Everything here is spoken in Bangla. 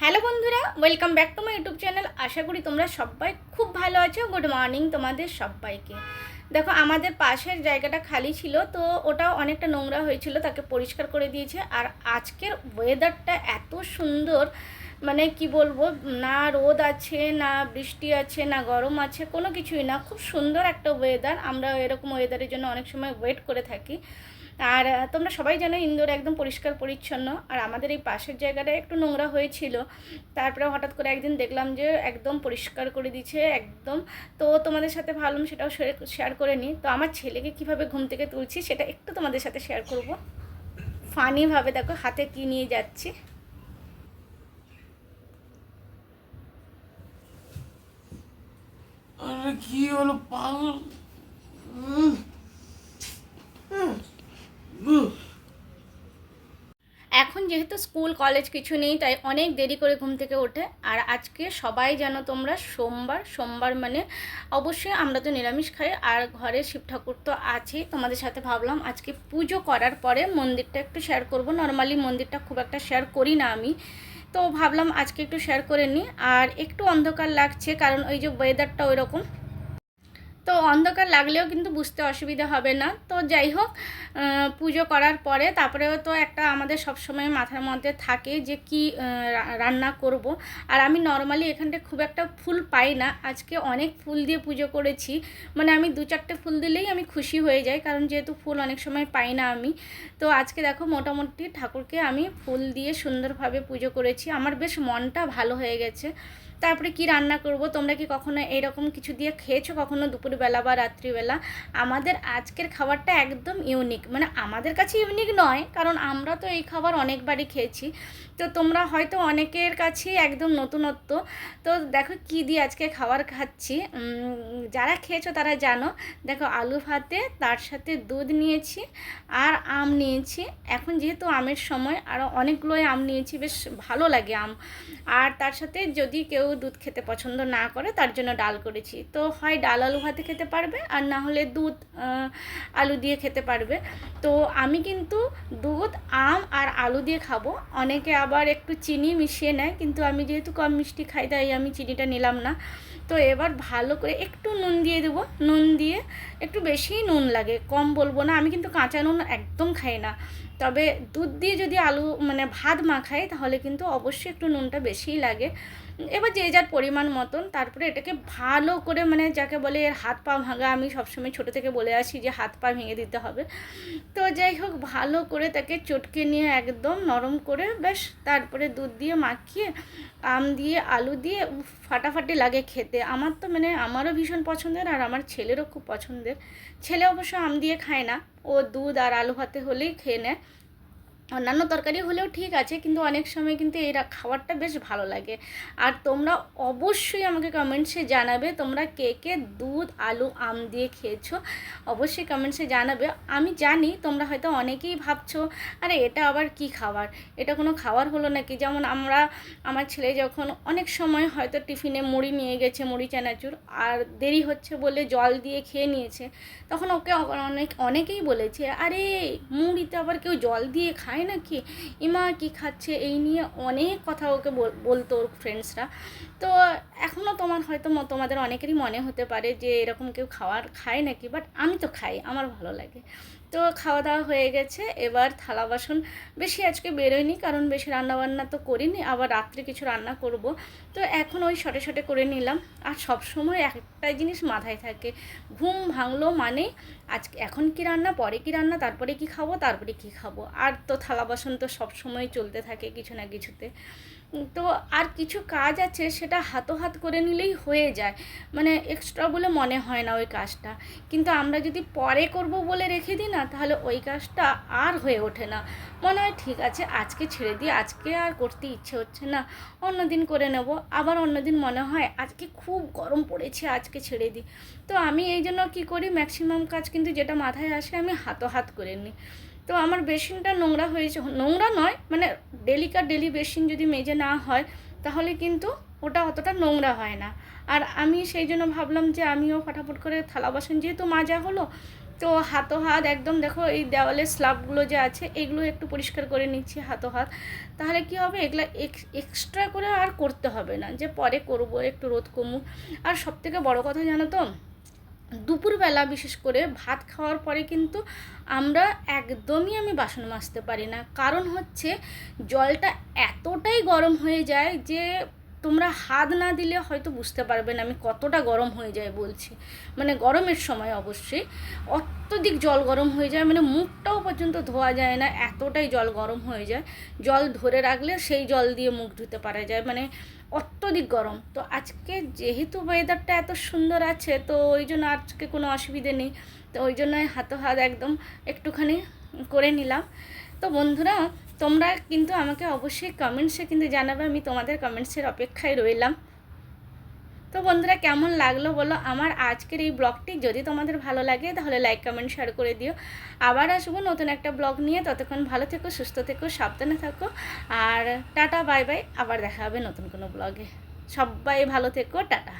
হ্যালো বন্ধুরা, welcome back to my YouTube channel. আশা করি তোমরা সবাই খুব ভালো আছো। গুড মর্নিং তোমাদের সবাইকে। দেখো, আমাদের পাশের জায়গাটা খালি ছিল, তো ওটাও অনেকটা নোংরা হয়েছিল, তাকে পরিষ্কার করে দিয়েছে। আর আজকের ওয়েদারটা এত সুন্দর, মানে কি বলবো, না রোদ আছে, না বৃষ্টি আছে, না গরম আছে, কোনো কিছুই না। খুব সুন্দর একটা ওয়েদার। আমরা এরকম ওয়েদারের জন্য অনেক সময় ওয়েট করে থাকি। আর তোমরা সবাই জানো ইন্দোর একদম পরিষ্কার পরিচ্ছন্ন। আর আমাদের এই পাশের জায়গাটা একটু নোংরা হয়েছিল, তারপরে হঠাৎ করে একদিন দেখলাম যে একদম পরিষ্কার করে দিচ্ছে একদম। তো তোমাদের সাথে ভাবলাম সেটাও শেয়ার করে নিই। তো আমার ছেলেকে কিভাবে ঘুম থেকে তুলছি সেটা একটু তোমাদের সাথে শেয়ার করব ফানিভাবে। দেখো হাতে কি নিয়ে যাচ্ছি। আরে কি হলো পাগল? এখন যেহেতু স্কুল কলেজ কিছু নেই, তাই অনেক দেরি করে ঘুম থেকে ওঠে। আর আজকে সবাই জানো তোমরা সোমবার। সোমবার মানে অবশ্যই আমরা তো নিরামিষ খাই, আর ঘরে শিব ঠাকুর তো আছেই। তোমাদের সাথে ভাবলাম আজকে পুজো করার পরে মন্দিরটা একটু শেয়ার করব। নর্মালি মন্দিরটা খুব একটা শেয়ার করি না আমি, তো ভাবলাম আজকে একটু শেয়ার করে নিই। আর একটু অন্ধকার লাগছে, কারণ ওই যে ওয়েদারটা ওই রকম, তো অন্ধকার লাগলেও কিন্তু বুঝতে অসুবিধা হবে না। তো যাই হোক, পুজো করার পরে তারপরেও তো একটা আমাদের সবসময় মাথার মধ্যে থাকে যে কি রান্না করব। আর আমি নর্মালি এখানটা খুব একটা ফুল পাই না, আজকে অনেক ফুল দিয়ে পুজো করেছি। মানে আমি 2-4টে ফুল দিলেই আমি খুশি হয়ে যাই, কারণ যেহেতু ফুল অনেক সময় পাই না আমি। তো আজকে দেখো মোটামুটি ঠাকুরকে আমি ফুল দিয়ে সুন্দরভাবে পুজো করেছি। আমার বেশ মনটা ভালো হয়ে গেছে। তারপরে কি রান্না করব, তোমরা কি কখনো এইরকম কিছু দিয়ে খেয়েছো কখনো দুপুরবেলা বা রাত্রিবেলা? আমাদের আজকের খাবারটা একদম ইউনিক, মানে আমাদের কাছে ইউনিক নয়, কারণ আমরা তো এই খাবার অনেকবারই খেয়েছি। তো তোমরা হয়তো অনেকের কাছেই একদম নতুনত্ব। তো দেখো কি দিয়ে আজকে খাবার খাচ্ছি, যারা খেয়েছো তারা জানো। দেখো আলু ভাতে, তার সাথে দুধ নিয়েছি আর আম নিয়েছি। এখন যেহেতু আমের সময়, আরও অনেকগুলোই আম নিয়েছি, বেশ ভালো লাগে আম। আর তার সাথে যদি কেউ দুধ খেতে পছন্দ না করে, তার জন্য ডাল করেছি। তো হয় ডাল আলু ভাতে খেতে পারবে, আর না হলে দুধ আলু দিয়ে খেতে পারবে। তো আমি কিন্তু দুধ আম আর আলু দিয়ে খাবো। অনেকে আবার একটু চিনি মিশিয়ে নেয়, কিন্তু আমি যেহেতু কম মিষ্টি খাই, তাই আমি চিনিটা নিলাম না। তো এবার ভালো করে একটু নুন দিয়ে দেবো। নুন দিয়ে, একটু বেশিই নুন লাগে, কম বলবো না। আমি কিন্তু কাঁচা নুন একদম খাই না, তবে দুধ দিয়ে যদি আলু মানে ভাত মাখাই, তাহলে কিন্তু অবশ্যই একটু নুনটা বেশিই লাগে। এবার যে যার পরিমাণ মতন। তারপরে এটাকে ভালো করে, মানে যাকে বলে এর হাত পা ভাঙা, আমি সবসময় ছোটো থেকে বলে আসি যে হাত পা ভেঙে দিতে হবে। তো যাই হোক, ভালো করে তাকে চটকে নিয়ে একদম নরম করে বেশ, তারপরে দুধ দিয়ে মাখিয়ে আম দিয়ে আলু দিয়ে ফাটাফাটি লাগে খেতে। আমার তো মানে আমারও ভীষণ পছন্দের, আর আমার ছেলেরও খুব পছন্দের। ছেলে অবশ্য আম দিয়ে খায় না, ও দুধ আর আলু ভাতে হলেই খেয়ে নেয়। অন্যান্য তরকারি হলেও ঠিক আছে, কিন্তু অনেক সময় কিন্তু এই খাবারটা বেশ ভালো লাগে। আর তোমরা অবশ্যই আমাকে কমেন্টসে জানাবে তোমরা কে কে দুধ আলু আম দিয়ে খেয়েছো। অবশ্যই কমেন্টসে জানাবে। আমি জানি তোমরা হয়তো অনেকেই ভাবছো, আরে এটা আবার কি খাবার, এটা কোনো খাবার হলো নাকি? যেমন আমার ছেলে যখন অনেক সময় হয়তো টিফিনে মুড়ি নিয়ে গেছে, মুড়ি চানাচুর, আর দেরি হচ্ছে বলে জল দিয়ে খেয়ে নিয়েছে, তখন ওকে অনেকেই বলেছে, আরে মুড়িতে আবার কেউ জল দিয়ে খায় নাকি, ইমা কি খাচ্ছে, এই নিয়ে অনেক কথা ওকে বলতো ওর ফ্রেন্ডসরা। তো এখনও তোমাদের অনেকেরই মনে হতে পারে যে এরকম কেউ খাবার খায় নাকি, বাট আমি তো খাই, আমার ভালো লাগে। তো খাওয়া দাওয়া হয়ে গেছে, এবার থালা বাসন বেশি আজকে বেরোয়নি, কারণ বেশি রান্নাবান্না তো করিনি, আবার রাত্রে কিছু রান্না করব। তো এখন ওই শটে শটে করে নিলাম। আর সব সময় একটাই জিনিস মাথায় থাকে, ঘুম ভাঙলো মানে আজকে এখন কি রান্না, পরে কি রান্না, তারপরে কি খাবো, তারপরে কি খাবো। আর তো থালা বাসন তো সব সময় চলতে থাকে কিছু না কিছুতে। তো আর কিছু কাজ আছে, সেটা হাত করে নিলেই হয়ে যায়, মানে এক্সট্রা বলে মনে হয় না ওই কাজটা। কিন্তু আমরা যদি পরে করব বলে রেখে দিই না, তাহলে ওই কাজটা আর হয়ে ওঠে না। মনে হয় ঠিক আছে আজকে ছেড়ে দিই, আজকে আর করতে ইচ্ছে হচ্ছে না, অন্য দিন করে নেব। আবার অন্য দিন মনে হয় আজকে খুব গরম পড়েছে, আজকে ছেড়ে দিই। তো আমি এই জন্য কী করি, ম্যাক্সিমাম কাজ কিন্তু যেটা মাথায় আসে আমি হাত করে নিই। তো আমার বেসিনটা নোংরা হয়েছে, নোংরা নয় মানে ডেলিকার ডেলি বেসিন যদি মেজে না হয়, তাহলে কিন্তু ওটা অতটা নোংরা হয় না। আর আমি সেই জন্য ভাবলাম যে আমিও ফটাফট করে থালা বাসন যেহেতু মাজা হলো, তো হাতো হাত একদম দেখো এই দেওয়ালের স্ল্যাবগুলো যে আছে এগুলো একটু পরিষ্কার করে নিচ্ছি হাতো হাত। তাহলে কি হবে, এগুলো এক্সট্রা করে আর করতে হবে না, যে পরে করব একটু রোদ কমুক। আর সবথেকে বড় কথা জানো তো, দুপুরবেলা বিশেষ করে ভাত খাওয়ার পরে কিন্তু আমি বাসন মাজতে পারি না। কারণ হচ্ছে জলটা এতটাই গরম হয়ে যায় যে তোমরা হাত না দিলে হয়তো বুঝতে পারবে না আমি কতটা গরম হয়ে যায় বলছি। মানে গরমের সময় অবশ্যই অত্যধিক জল গরম হয়ে যায়, মানে মুখটাও পর্যন্ত ধোয়া যায় না, এতটাই জল গরম হয়ে যায়। জল ধরে রাখলে সেই জল দিয়ে মুখ ধুতে পারা যায়, মানে অত্যধিক গরম। তো আজকে যেহেতু ওয়েদারটা এত সুন্দর আছে তো ওই জন্য আজকে কোনো অসুবিধে নেই, তো ওই জন্যই হাতো হাত একদম একটুখানি করে নিলাম। তো বন্ধুরা তোমরা কিন্তু আমাকে অবশ্যই কমেন্টসে কিন্তু জানাবে, আমি তোমাদের কমেন্টসের অপেক্ষায় রইলাম। তো বন্ধুরা কেমন লাগলো বলো আমার আজকের এই ব্লগটি। যদি তোমাদের ভালো লাগে তাহলে লাইক কমেন্ট শেয়ার করে দিও। আবার আসবো নতুন একটা ব্লগ নিয়ে, ততক্ষণ ভালো থেকো, সুস্থ থেকো, সাবধানে থাকো। আর টাটা বাই বাই, আবার দেখা হবে নতুন কোনো ব্লগে। সবাই ভালো থেকো, টাটা।